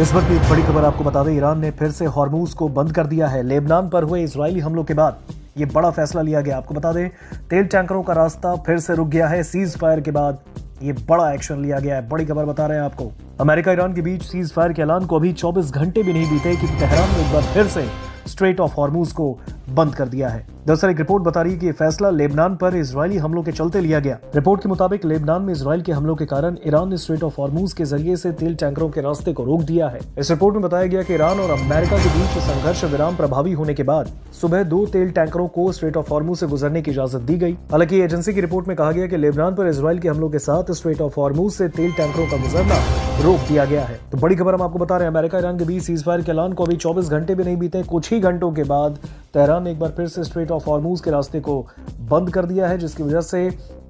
इस वक्त एक बड़ी खबर आपको बता दें, ईरान ने फिर से हॉर्मूज को बंद कर दिया है। लेबनान पर हुए इजरायली हमलों के बाद ये बड़ा फैसला लिया गया। आपको बता दें, तेल टैंकरों का रास्ता फिर से रुक गया है। सीज फायर के बाद ये बड़ा एक्शन लिया गया है। बड़ी खबर बता रहे हैं आपको। अमेरिका ईरान के बीच सीज फायर के ऐलान को अभी 24 घंटे भी नहीं बीते कि तेहरान ने एक बार फिर से स्ट्रेट ऑफ हॉर्मूज को बंद कर दिया है। दरअसल एक रिपोर्ट बता रही है कि यह फैसला लेबनान पर इजरायली हमलों के चलते लिया गया। रिपोर्ट के मुताबिक लेबनान में इजरायल के हमलों के कारण ईरान ने स्ट्रेट ऑफ हॉर्मूज के जरिए से तेल टैंकरों के रास्ते को रोक दिया है। इस रिपोर्ट में बताया गया कि ईरान और अमेरिका के बीच संघर्ष विराम प्रभावी होने के बाद सुबह 2 तेल टैंकरों को स्ट्रेट ऑफ हॉर्मूज से गुजरने की इजाजत दी गई। हालांकि एजेंसी की रिपोर्ट में कहा गया कि लेबनान पर इजरायल के हमलों के साथ स्ट्रेट ऑफ हॉर्मूज से तेल टैंकरों का गुजरना रोक दिया गया है। तो बड़ी खबर हम आपको बता रहे हैं, अमेरिका ईरान के बीच सीज फायर के ऐलान को अभी 24 घंटे भी नहीं बीते, कुछ ही घंटों के बाद तेहरान ने एक बार फिर से स्ट्रेट ऑफ हॉर्मूज के रास्ते को बंद कर दिया है, जिसकी वजह से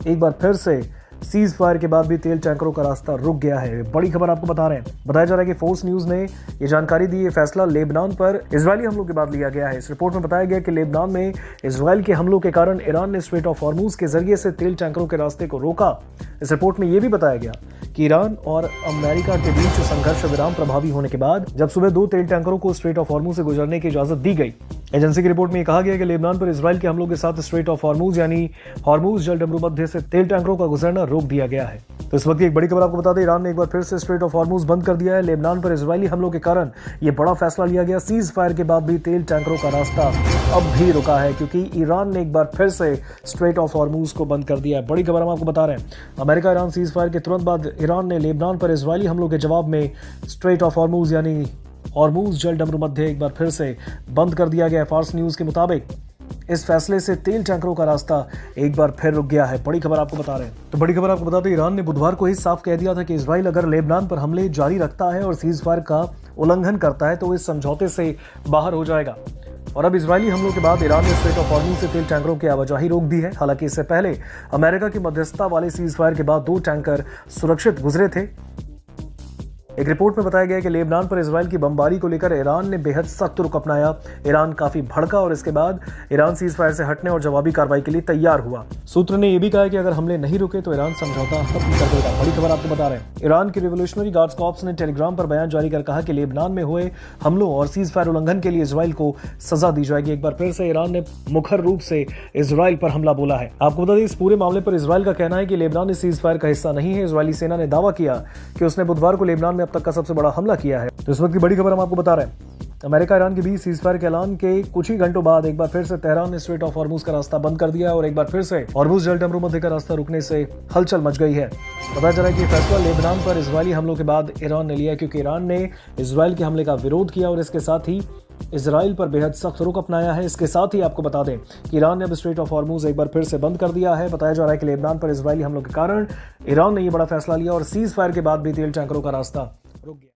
एक बार फिर से सीज फायर के बाद भी तेल टैंकरों का रास्ता रुक गया है। बड़ी खबर आपको बता रहे हैं। बताया जा रहा है कि फोर्स न्यूज ने यह जानकारी दी। ये फैसला लेबनान पर इजरायली हमलों के बाद लिया गया है। इस रिपोर्ट में बताया गया कि लेबनान में इजरायल के हमलों के कारण ईरान ने स्ट्रेट ऑफ हॉर्मूज के जरिए से तेल टैंकरों के रास्ते को रोका। इस रिपोर्ट में यह भी बताया गया कि ईरान और अमेरिका के बीच संघर्ष विराम प्रभावी होने के बाद जब सुबह 2 तेल टैंकरों को स्ट्रेट ऑफ हॉर्मूज से गुजरने की इजाजत दी गई। एजेंसी की रिपोर्ट में कहा गया कि लेबनान पर इजरायल के हमलों के साथ स्ट्रेट ऑफ हॉर्मूज यानी हॉर्मूज जल डमरू मध्य से तेल टैंकरों का गुजरना रोक दिया गया है। तो इस वक्त एक बड़ी खबर आपको बता दें, ईरान ने एक बार फिर से स्ट्रेट ऑफ हॉर्मूज बंद कर दिया है। लेबनान पर इजरायली हमलों के कारण यह बड़ा फैसला लिया गया। सीज फायर के बाद भी तेल टैंकरों का रास्ता अब भी रुका है, क्योंकि ईरान ने एक बार फिर से स्ट्रेट ऑफ हॉर्मूज को बंद कर दिया है। बड़ी खबर हम आपको बता रहे हैं। अमेरिका ईरान सीज फायर के तुरंत बाद ईरान ने लेबनान पर इजरायली हमलों के जवाब में स्ट्रेट ऑफ हॉर्मूज यानी हॉर्मूज जल डमरू मध्य एक बार फिर से बंद कर दिया गया है। फार्स न्यूज के मुताबिक इस फैसले से तेल टैंकरों का रास्ता एक बार फिर रुक गया है। बड़ी खबर आपको बता रहे हैं। तो बड़ी खबर आपको बता दें, ईरान ने बुधवार को ही साफ कह दिया था कि इजराइल अगर लेबनान पर हमले जारी रखता है और सीज फायर का उल्लंघन करता है तो इस समझौते से बाहर हो जाएगा। और अब इजरायली हमलों के बाद ईरान ने स्ट्रेट ऑफ हॉर्मूज से तेल टैंकरों की आवाजाही रोक दी है। हालांकि इससे पहले अमेरिका की मध्यस्थता वाले सीज फायर के बाद 2 टैंकर सुरक्षित गुजरे थे। एक रिपोर्ट में बताया गया कि लेबनान पर इजरायल की बमबारी को लेकर ईरान ने बेहद सख्त रुख अपनाया। ईरान काफी भड़का और इसके बाद ईरान सीज फायर से हटने और जवाबी कार्रवाई के लिए तैयार हुआ। सूत्र ने यह भी कहा कि अगर हमले नहीं रुके तो ईरान समझौता खत्म कर देगा। बड़ी खबर आपको बता रहे हैं। ईरान की रिवोल्यूशनरी गार्ड्स कॉर्प्स ने टेलीग्राम पर बयान जारी कर कहा कि लेबनान में हुए हमलों और सीज फायर उल्लंघन के लिए इजरायल को सजा दी जाएगी। एक बार फिर से ईरान ने मुखर रूप से इजरायल पर हमला बोला है। आपको बता दें, इस पूरे मामले पर इजरायल का कहना है कि लेबनान इस सीज फायर का हिस्सा नहीं है। इजरायली सेना ने दावा किया कि उसने बुधवार को लेबनान में अब तक का सबसे बड़ा हमला किया है। तो इस वक्त की बड़ी खबर हम आपको बता रहे हैं। अमेरिका ईरान के बीच सीज फायर के ऐलान के कुछ ही घंटों बाद एक बार फिर से तेहरान ने स्ट्रेट ऑफ हॉर्मूज का रास्ता बंद कर दिया है और एक बार फिर से हॉर्मूज जल डमरू मध्य का रास्ता रुकने से हलचल मच गई है। पता चला कि फैसला लेबनान पर इजरायली हमलों के बाद ईरान ने लिया, क्योंकि ईरान ने इजरायल के हमले का विरोध किया और इसके साथ ही इजराइल पर बेहद सख्त रुख अपनाया है। इसके साथ ही आपको बता दें कि ईरान ने अब स्ट्रेट ऑफ हॉर्मूज एक बार फिर से बंद कर दिया है। बताया जा रहा है कि लेबनान पर इजरायली हमलों के कारण ईरान ने यह बड़ा फैसला लिया और सीज फायर के बाद भी तेल टैंकरों का रास्ता रुक गया।